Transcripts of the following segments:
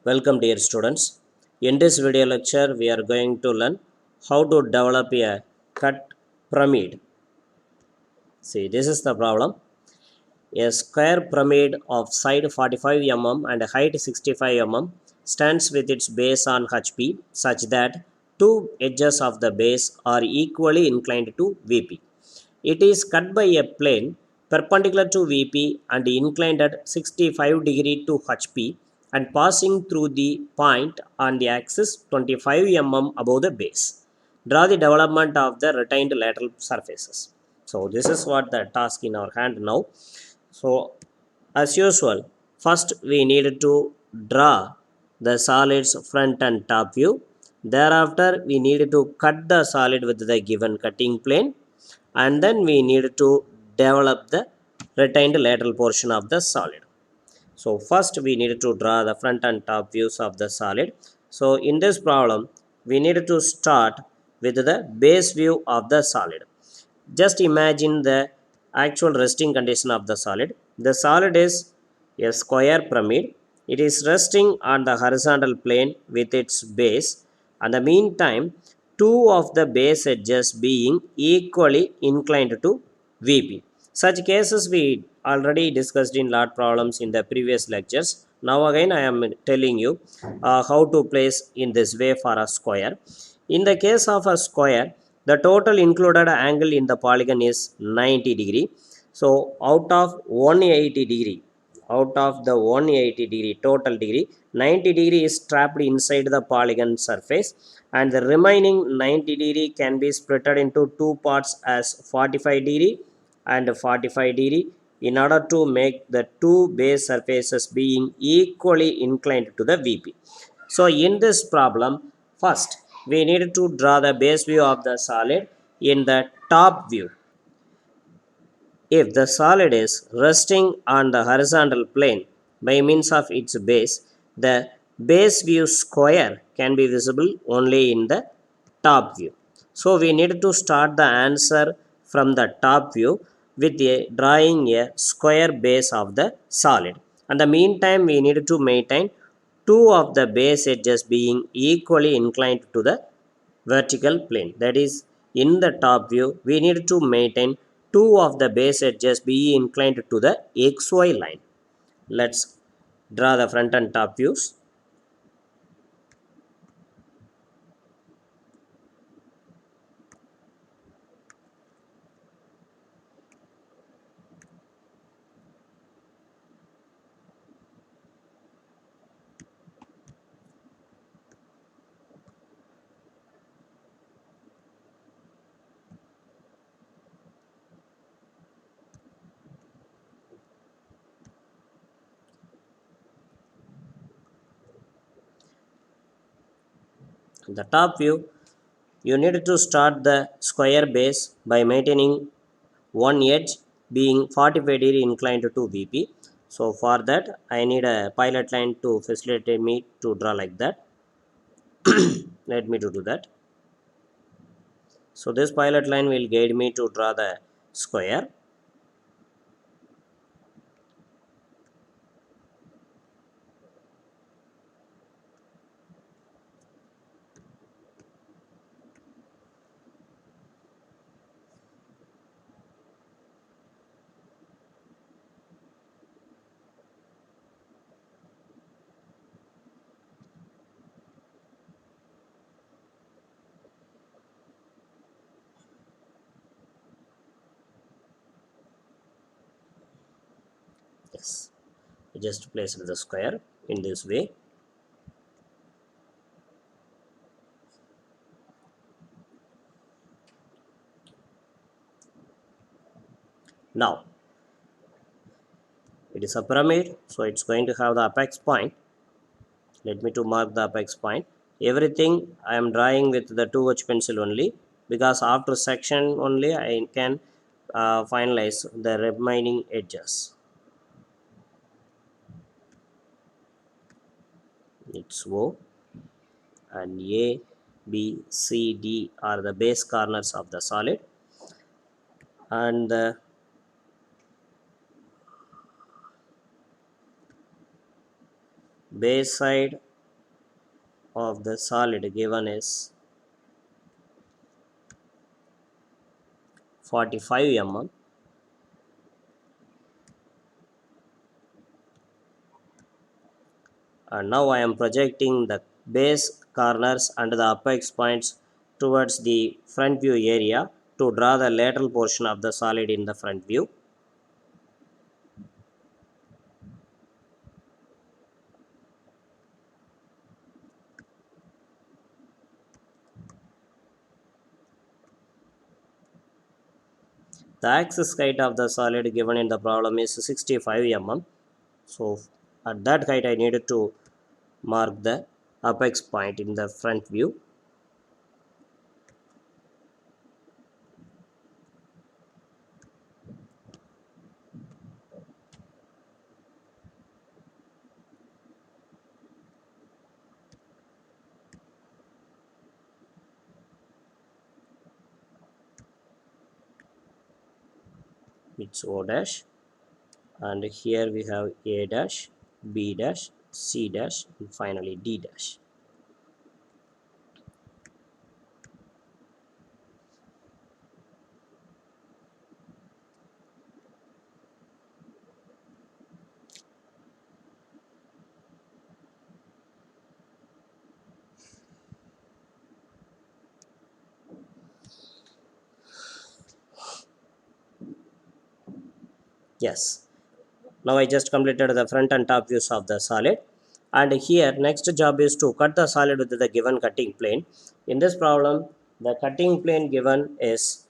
Welcome dear students. In this video lecture we are going to learn how to develop a cut pyramid. See, this is the problem. A square pyramid of side 45 mm and height 65 mm stands with its base on HP such that two edges of the base are equally inclined to VP. It is cut by a plane perpendicular to VP and inclined at 65 degree to HP and passing through the point on the axis 25 mm above the base. Draw the development of the retained lateral surfaces. So this is what the task in our hand now. So as usual, first we need to draw the solids front and top view. Thereafter we need to cut the solid with the given cutting plane, and then we need to develop the retained lateral portion of the solid. So first we need to draw the front and top views of the solid. So in this problem we need to start with the base view of the solid. Just imagine the actual resting condition of the solid. The solid is a square pyramid. It is resting on the horizontal plane with its base. At the meantime, two of the base edges being equally inclined to VP. Such cases we already discussed in lot problems in the previous lectures. Now again I am telling you how to place in this way for a square. In the case of a square, the total included angle in the polygon is 90 degree. So out of the 180 degree total degree, 90 degree is trapped inside the polygon surface, and the remaining 90 degree can be split into two parts as 45 degree and 45 degree in order to make the two base surfaces being equally inclined to the VP. So in this problem, first we need to draw the base view of the solid in the top view. If the solid is resting on the horizontal plane by means of its base, the base view square can be visible only in the top view. So we need to start the answer from the top view with drawing a square base of the solid. In the meantime, we need to maintain two of the base edges being equally inclined to the vertical plane. That is, in the top view we need to maintain two of the base edges be inclined to the XY line. Let's draw the front and top views. In the top view, you need to start the square base by maintaining one edge being 45 degree inclined to VP. So for that I need a pilot line to facilitate me to draw like that. Let me to do that. So this pilot line will guide me to draw the square. Yes, just place the square in this way. Now it is a pyramid, so it's going to have the apex point. Let me to mark the apex point. Everything I am drawing with the 2H pencil only, because after section only I can finalize the remaining edges. It's O, and A, B, C, D are the base corners of the solid, and the base side of the solid given is 45 mm, and now I am projecting the base corners and the apex points towards the front view area to draw the lateral portion of the solid in the front view. The axis height of the solid given in the problem is 65 mm. So at that height I needed to mark the apex point in the front view. It's O dash, and here we have A dash, B dash, C dash, and finally D dash. Yes, now I just completed the front and top views of the solid, and here next job is to cut the solid with the given cutting plane. In this problem, the cutting plane given is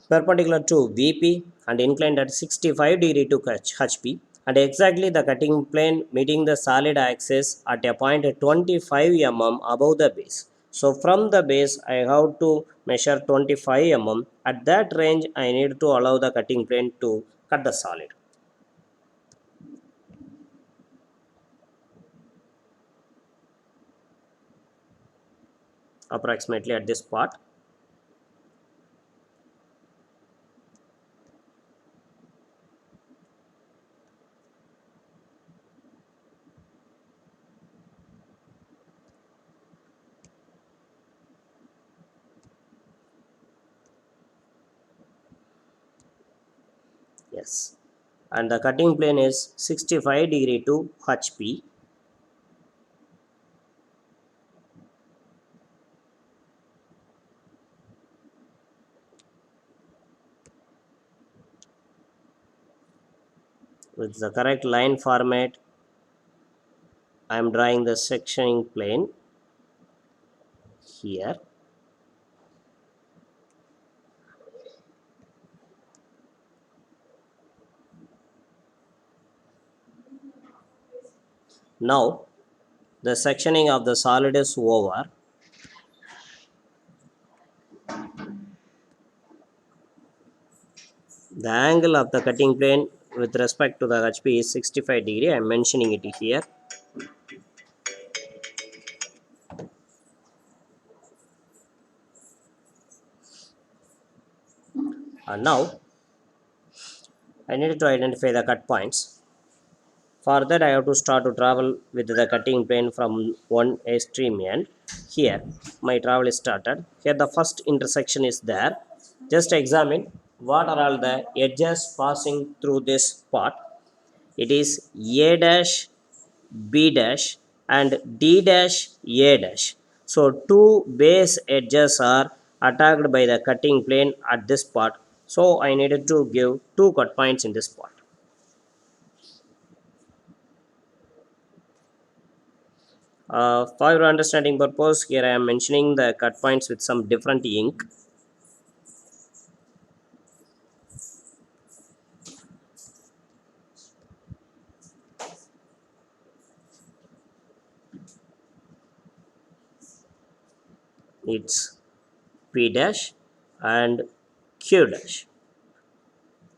perpendicular to VP and inclined at 65 degree to HP, and exactly the cutting plane meeting the solid axis at a point 25 mm above the base. So from the base I have to measure 25 mm. At that range I need to allow the cutting plane to cut the solid. Approximately at this part. Yes, and the cutting plane is 65 degree to HP. With the correct line format, I am drawing the sectioning plane here. Now the sectioning of the solid is over. The angle of the cutting plane with respect to the HP is 65 degree. I am mentioning it here. And now I need to identify the cut points. For that I have to start to travel with the cutting plane from one extreme end. Here my travel is started. Here the first intersection is there. Just examine what are all the edges passing through this part. It is A dash, B dash, and D dash, A dash. So two base edges are attacked by the cutting plane at this part. So I needed to give two cut points in this part. For your understanding purpose, here I am mentioning the cut points with some different ink. It's P dash and Q dash.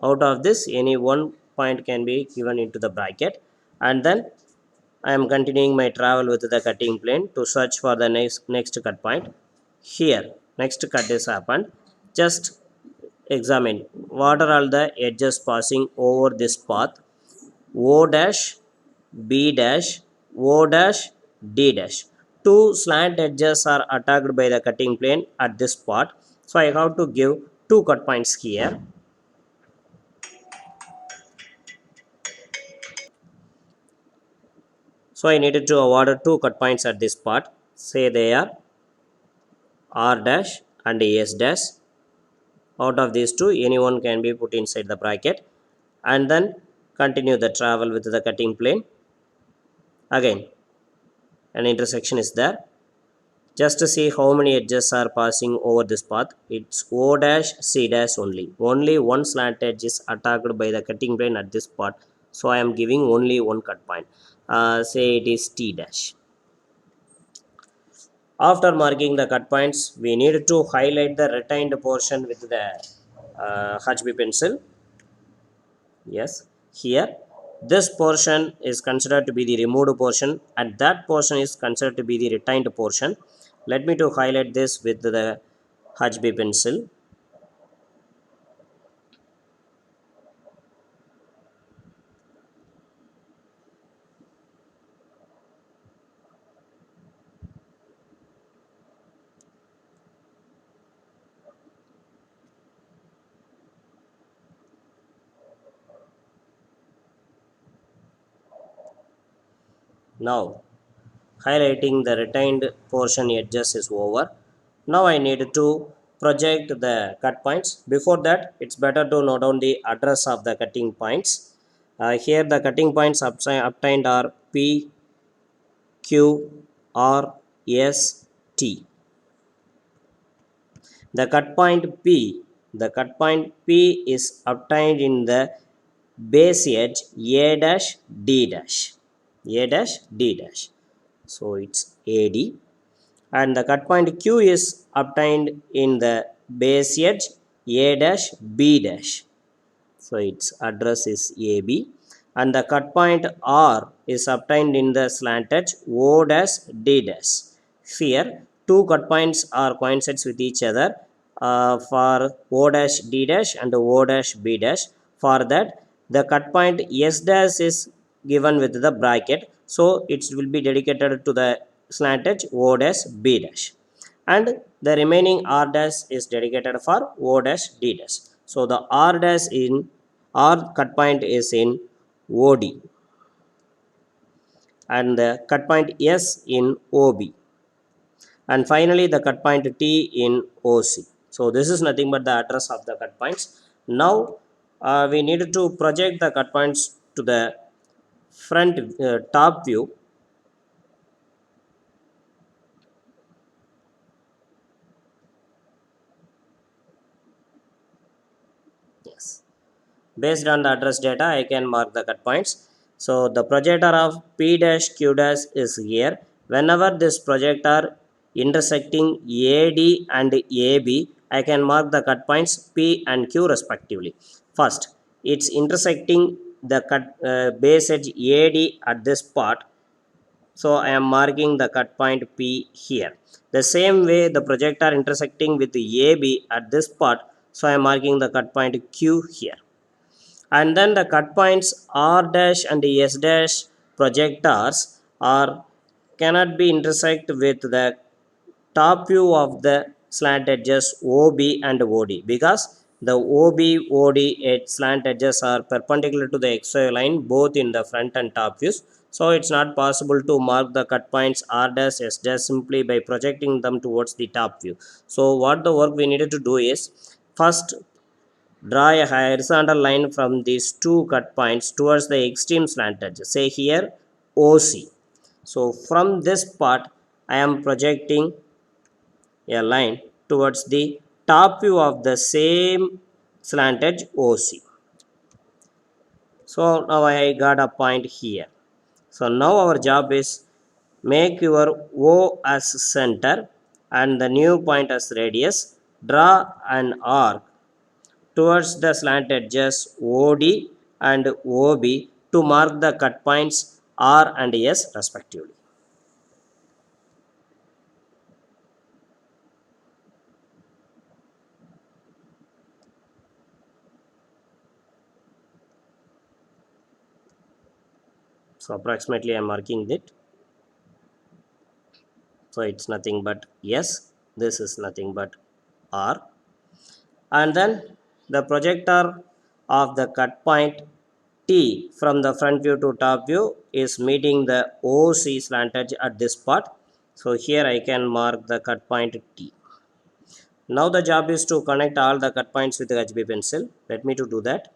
Out of this, any one point can be given into the bracket, and then I am continuing my travel with the cutting plane to search for the next cut point. Here, next cut is happened. Just examine what are all the edges passing over this path. O dash, B dash, O dash, D dash. two slant edges are attacked by the cutting plane at this spot. So I have to give two cut points here. So I needed to award two cut points at this spot. Say they are R dash and S dash. Out of these two, anyone can be put inside the bracket, and then continue the travel with the cutting plane. Again, an intersection is there. Just to see how many edges are passing over this path, it's O dash C dash only. Only one slant edge is attacked by the cutting plane at this part. So I am giving only one cut point. Say it is T dash. After marking the cut points, we need to highlight the retained portion with the HB pencil. Yes, here this portion is considered to be the removed portion and that portion is considered to be the retained portion. Let me to highlight this with the HB pencil. Now highlighting the retained portion edges is over. Now I need to project the cut points. Before that, it's better to note down the address of the cutting points. Here the cutting points obtained are P, Q, R, S, T. The cut point P is obtained in the base edge A dash D dash. A dash D dash. So it's AD. And the cut point Q is obtained in the base edge A dash B dash. So its address is AB. And the cut point R is obtained in the slant edge O dash D dash. Here, two cut points are coincides with each other for O dash D dash and O dash B dash. For that, the cut point S dash is given with the bracket. So it will be dedicated to the slant edge O dash B dash. And the remaining R dash is dedicated for O dash D dash. So the R dash in R cut point is in OD and the cut point S in OB and finally the cut point T in OC. So this is nothing but the address of the cut points. Now we need to project the cut points to the front top view. Yes. Based on the address data, I can mark the cut points. So the projector of P dash Q dash is here. Whenever this projector intersecting AD and AB, I can mark the cut points P and Q respectively. First, it's intersecting the base edge AD at this part. So I am marking the cut point P here. The same way the projector intersecting with the AB at this part. So I am marking the cut point Q here, and then the cut points R dash and S dash projectors are cannot be intersect with the top view of the slant edges OB and OD because the OB OD slant edges are perpendicular to the XY line both in the front and top views. So it's not possible to mark the cut points R dash S dash simply by projecting them towards the top view. So what the work we needed to do is first draw a horizontal line from these two cut points towards the extreme slant edge. Say here OC. So from this part I am projecting a line towards the top view of the same slant edge OC. So now I got a point here. So now our job is make your O as center and the new point as radius. Draw an arc towards the slant edges OD and OB to mark the cut points R and S respectively. So approximately I am marking it. So it's nothing but S, this is nothing but R. And then the projector of the cut point T from the front view to top view is meeting the OC slant edge at this part. So here I can mark the cut point T. Now the job is to connect all the cut points with the HB pencil. Let me to do that.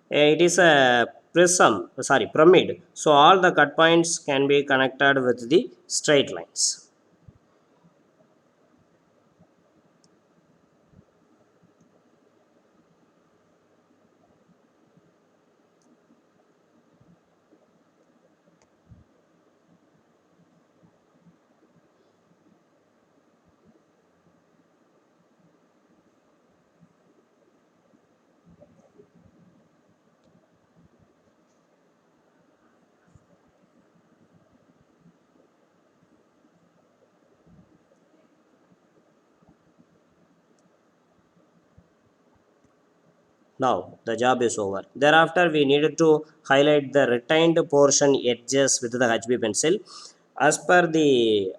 It is a pyramid. So all the cut points can be connected with the straight lines. Now the job is over. Thereafter we needed to highlight the retained portion edges with the HB pencil. As per the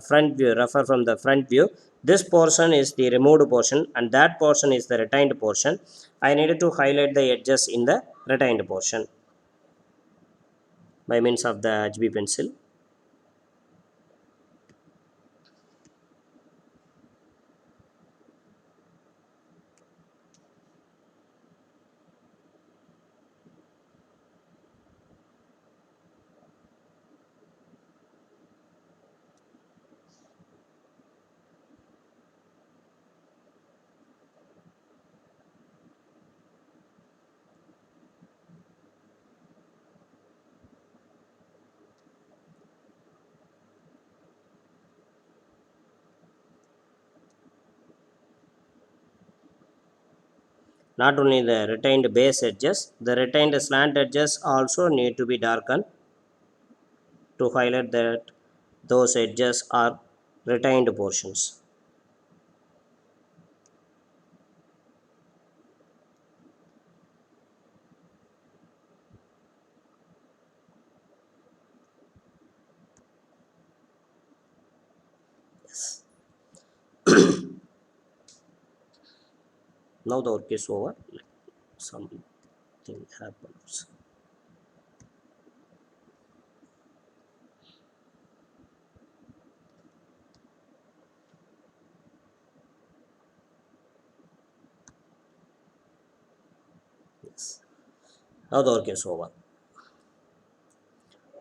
front view, refer from the front view, this portion is the removed portion and that portion is the retained portion. I needed to highlight the edges in the retained portion by means of the HB pencil. Not only the retained base edges, the retained slant edges also need to be darkened to highlight that those edges are retained portions. Now the work is over. Something happens. Yes. Now the work is over.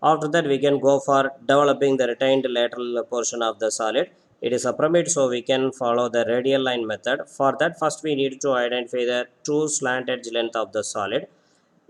After that, we can go for developing the retained lateral portion of the solid. It is a pyramid, so we can follow the radial line method. For that, first we need to identify the true slant edge length of the solid.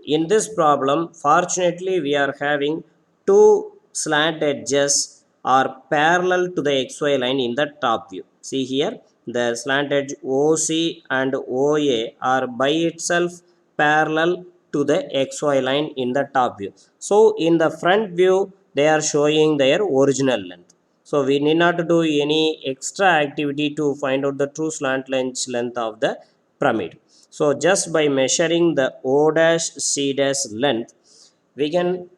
In this problem, fortunately, we are having two slant edges are parallel to the XY line in the top view. See here, the slant edge OC and OA are by itself parallel to the XY line in the top view. So in the front view, they are showing their original length. So we need not do any extra activity to find out the true slant edge length of the pyramid. So just by measuring the O dash C dash length, we can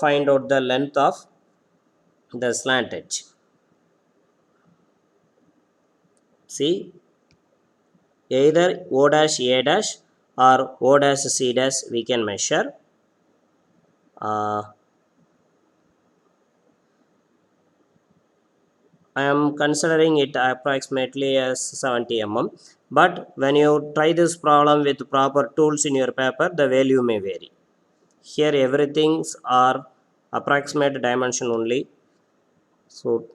find out the length of the slant edge. See, either O dash A dash or O dash C dash we can measure. I am considering it approximately as 70 mm. But when you try this problem with proper tools in your paper, the value may vary. Here everything's are approximate dimension only. So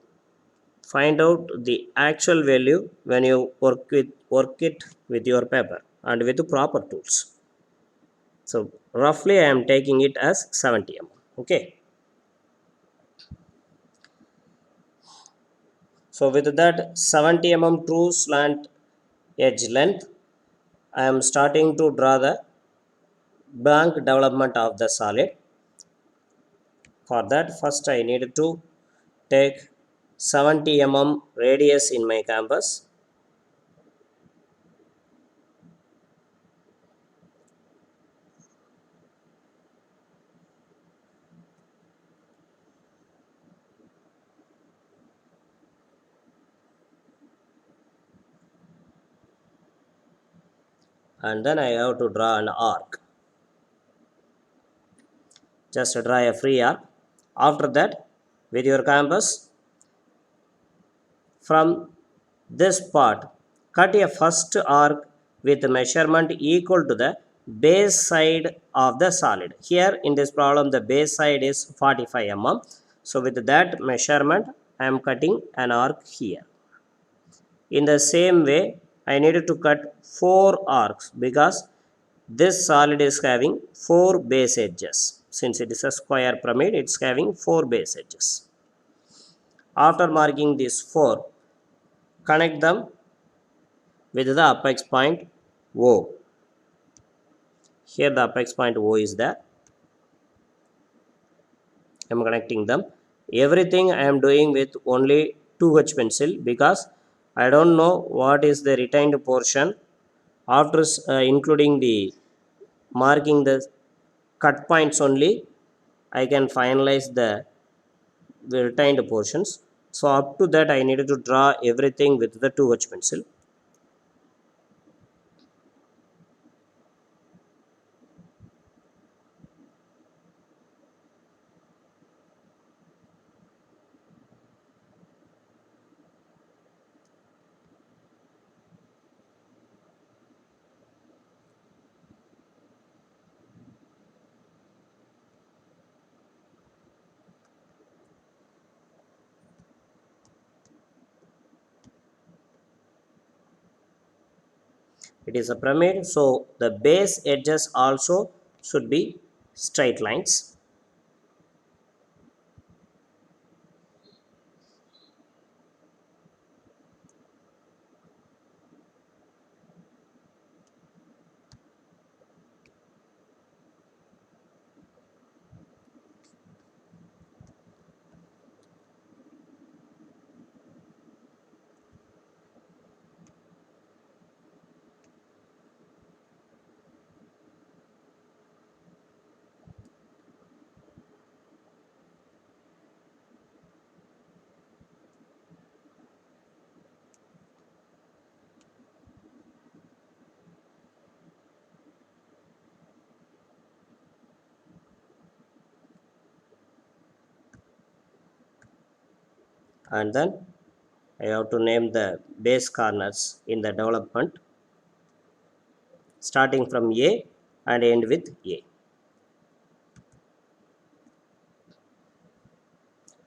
find out the actual value when you work it with your paper and with the proper tools. So roughly I am taking it as 70 mm. Okay. So with that 70 mm true slant edge length, I am starting to draw the blank development of the solid. For that, first I need to take 70 mm radius in my canvas. and then I have to draw an arc. Just draw a free arc. After that, with your compass, from this part, cut a first arc with measurement equal to the base side of the solid. Here in this problem, the base side is 45 mm. So with that measurement, I am cutting an arc here. In the same way, I needed to cut 4 arcs because this solid is having 4 base edges. Since it is a square pyramid, it's having 4 base edges. After marking these 4, connect them with the apex point O. Here the apex point O is there. I am connecting them. Everything I am doing with only 2H pencil because I don't know what is the retained portion. After including the marking the cut points only, I can finalize the retained portions. So up to that I needed to draw everything with the 2H pencil. It is a pyramid, so the base edges also should be straight lines. And then I have to name the base corners in the development starting from A and end with A.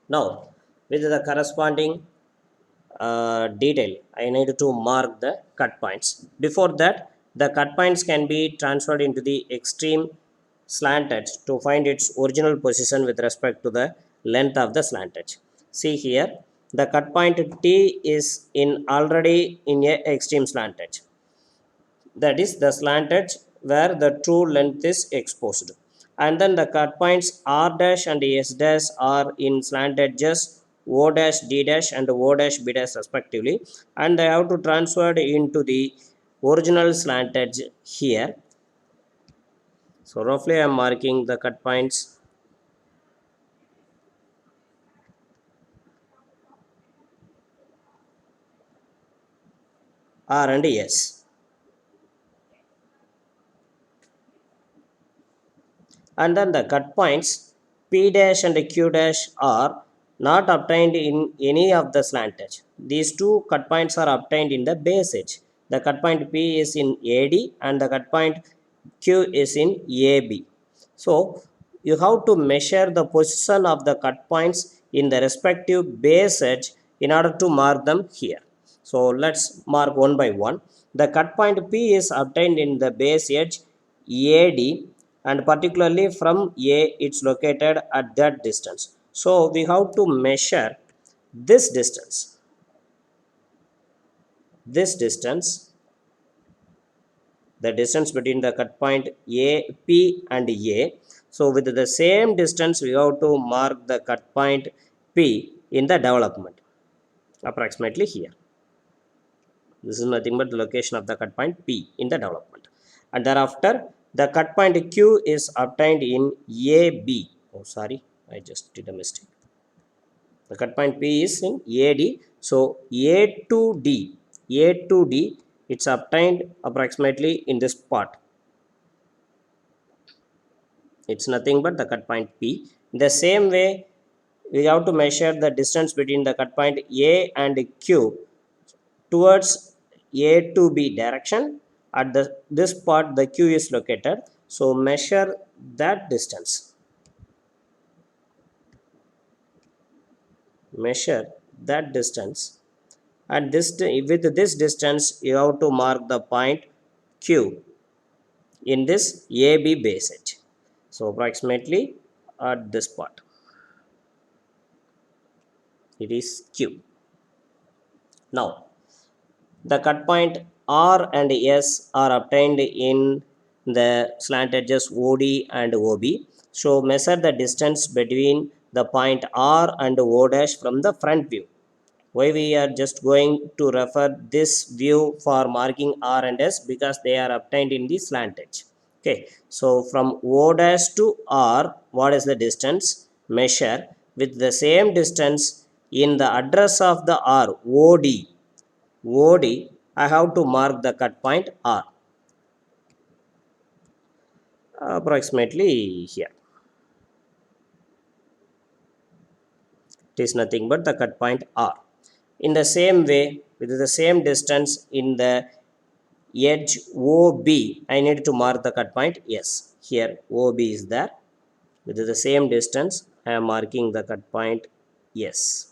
Now, with the corresponding detail, I need to mark the cut points. Before that, the cut points can be transferred into the extreme slant edge to find its original position with respect to the length of the slant edge. See here, the cut point T is already in a extreme slant edge. That is the slant edge where the true length is exposed. And then the cut points R dash and S dash are in slant edges O dash D dash and O dash B dash respectively, and they have to transfer into the original slant edge here. So roughly I am marking the cut points R and S. And then the cut points P dash and Q dash are not obtained in any of the slant edge. These two cut points are obtained in the base edge. The cut point P is in AD and the cut point Q is in AB. So you have to measure the position of the cut points in the respective base edge in order to mark them here. So let's mark one by one. The cut point P is obtained in the base edge AD, and particularly from A it's located at that distance. So we have to measure this distance. The distance between the cut point A, P and A. So with the same distance we have to mark the cut point P in the development, approximately here. This is nothing but the location of the cut point P in the development. And thereafter, the cut point Q is obtained in AB. Oh, sorry, I just did a mistake. The cut point P is in AD. So A to D it's obtained approximately in this part. It's nothing but the cut point P. In the same way, we have to measure the distance between the cut point A and Q towards A to B direction. At this part the Q is located, so measure that distance. Measure that distance, and with this distance you have to mark the point Q in this AB base edge. So approximately at this part it is Q. Now the cut point R and S are obtained in the slant edges OD and OB. So measure the distance between the point R and O dash from the front view. Why we are just going to refer this view for marking R and S? Because they are obtained in the slant edge. Okay, so from O dash to R, what is the distance? Measure with the same distance in the address of the R, OD. OD, I have to mark the cut point R approximately here. It is nothing but the cut point R. In the same way, with the same distance in the edge OB, I need to mark the cut point S. Here OB is there. With the same distance, I am marking the cut point S.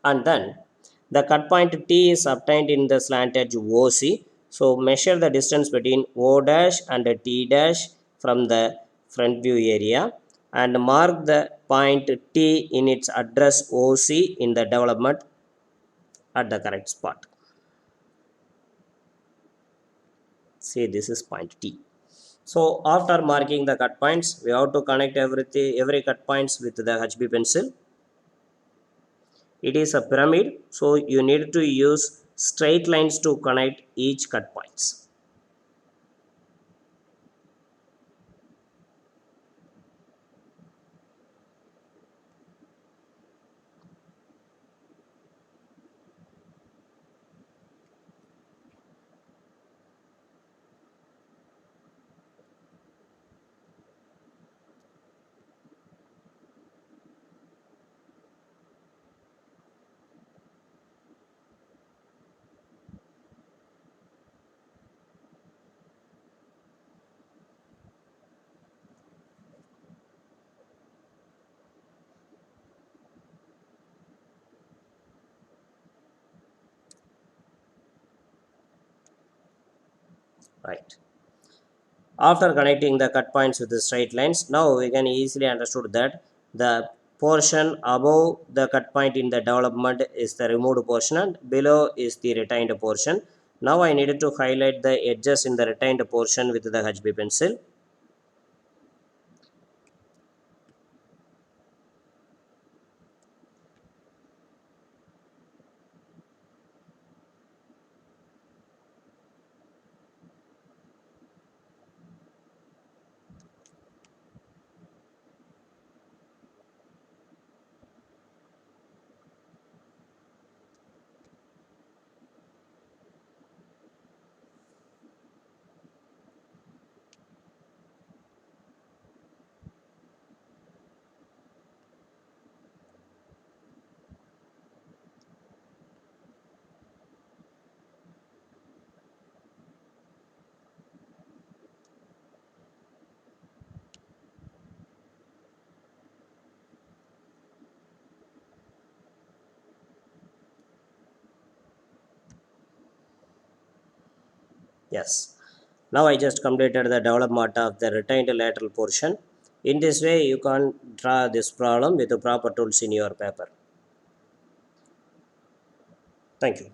And then the cut point T is obtained in the slant edge OC. So measure the distance between O dash and T dash from the front view area and mark the point T in its address OC in the development at the correct spot. See, this is point T. So after marking the cut points, we have to connect every cut points with the HB pencil. It is a pyramid, so you need to use straight lines to connect each cut points. Right. After connecting the cut points with the straight lines, now we can easily understood that the portion above the cut point in the development is the removed portion and below is the retained portion. Now I needed to highlight the edges in the retained portion with the HB pencil. Yes. Now I just completed the development of the retained lateral portion. In this way, you can draw this problem with the proper tools in your paper. Thank you.